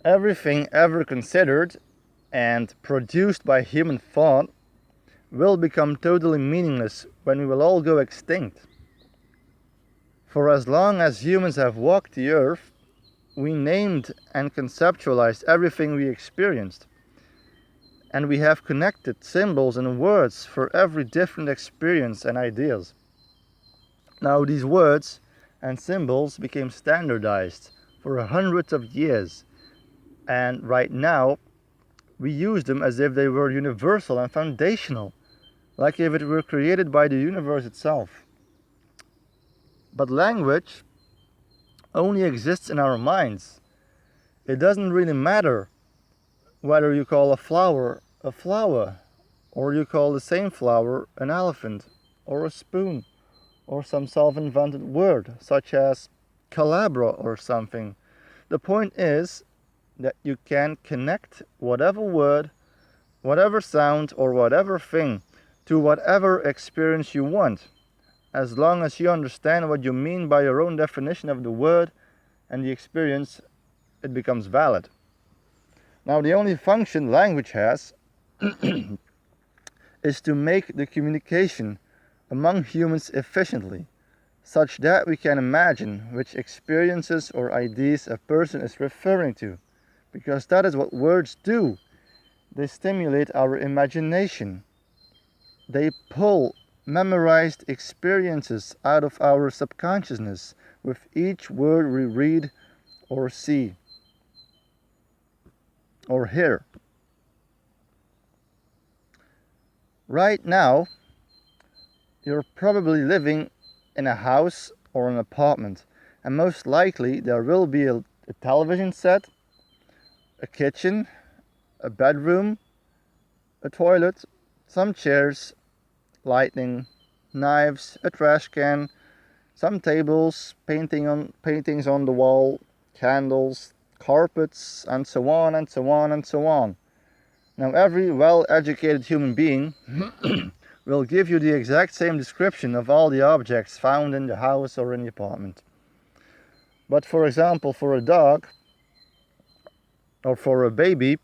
Everything ever considered and produced by human thought will become totally meaningless when we will all go extinct. For as long as humans have walked the earth, we named and conceptualized everything we experienced. And we have connected symbols and words for every different experience and ideas. Now these words and symbols became standardized for hundreds of years, and right now we use them as if they were universal and foundational, like if it were created by the universe itself. But language only exists in our minds. It doesn't really matter whether you call a flower, or you call the same flower an elephant, or a spoon, or some self-invented word, such as calabra or something. The point is that you can connect whatever word, whatever sound, or whatever thing to whatever experience you want, as long as you understand what you mean by your own definition of the word and the experience, it becomes valid. Now, the only function language has is to make the communication among humans efficiently, such that we can imagine which experiences or ideas a person is referring to, because that is what words do. They stimulate our imagination. They pull memorized experiences out of our subconsciousness with each word we read or see or hear. Right now, you're probably living in a house or an apartment, and most likely there will be a television set, a kitchen, a bedroom, a toilet, some chairs, lighting, knives, a trash can, some tables, paintings on the wall, candles, carpets, and so on and so on and so on. Now, every well-educated human being will give you the exact same description of all the objects found in the house or in the apartment. But for example, for a dog or for a baby,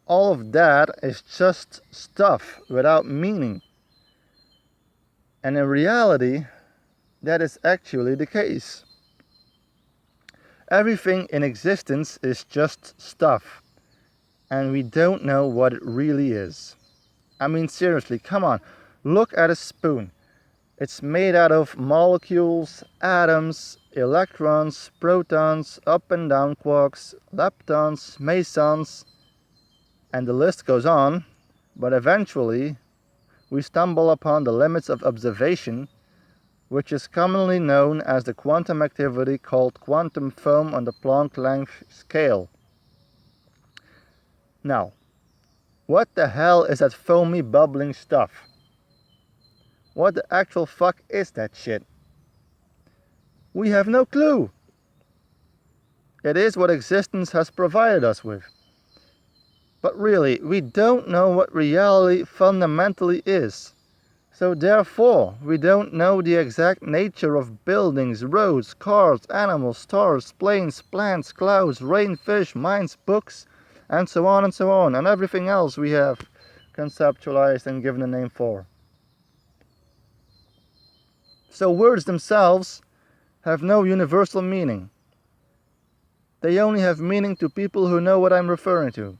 all of that is just stuff without meaning. And in reality, that is actually the case. Everything in existence is just stuff, and we don't know what it really is. I mean, seriously, come on, look at a spoon. It's made out of molecules, atoms, electrons, protons, up and down quarks, leptons, mesons, and the list goes on, but eventually we stumble upon the limits of observation, which is commonly known as the quantum activity called quantum foam on the Planck length scale. Now, what the hell is that foamy bubbling stuff? What the actual fuck is that shit? We have no clue. It is what existence has provided us with. But really, we don't know what reality fundamentally is. So therefore, we don't know the exact nature of buildings, roads, cars, animals, stars, planes, plants, clouds, rain, fish, mines, books, and so on, and everything else we have conceptualized and given a name for. So words themselves have no universal meaning. They only have meaning to people who know what I'm referring to.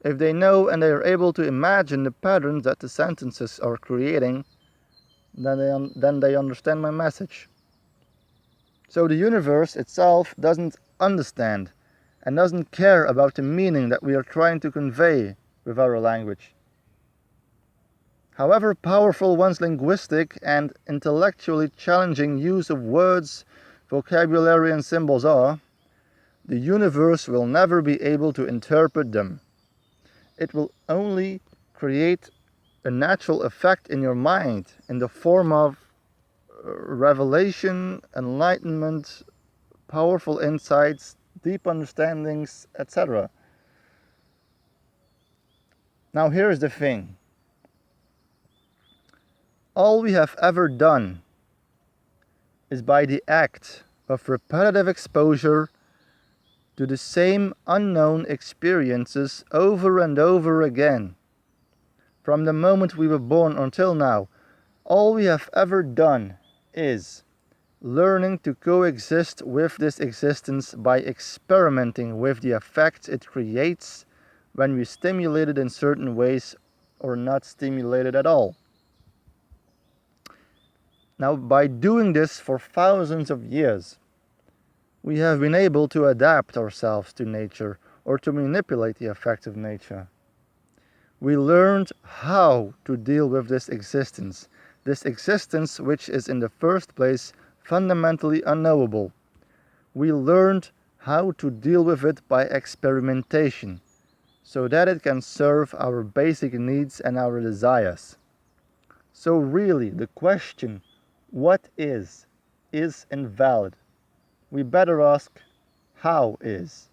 If they know and they are able to imagine the patterns that the sentences are creating, then they understand my message. So the universe itself doesn't understand and doesn't care about the meaning that we are trying to convey with our language. However powerful one's linguistic and intellectually challenging use of words, vocabulary, and symbols are, the universe will never be able to interpret them. It will only create a natural effect in your mind in the form of revelation, enlightenment, powerful insights, deep understandings, etc. Now here's the thing. All we have ever done is by the act of repetitive exposure to the same unknown experiences over and over again. From the moment we were born until now, all we have ever done is learning to coexist with this existence by experimenting with the effects it creates when we stimulate it in certain ways or not stimulate it at all. Now, by doing this for thousands of years, we have been able to adapt ourselves to nature or to manipulate the effects of nature. We learned how to deal with this existence which is in the first place fundamentally unknowable. We learned how to deal with it by experimentation, so that it can serve our basic needs and our desires. So really, the question, what is invalid. We better ask, how is?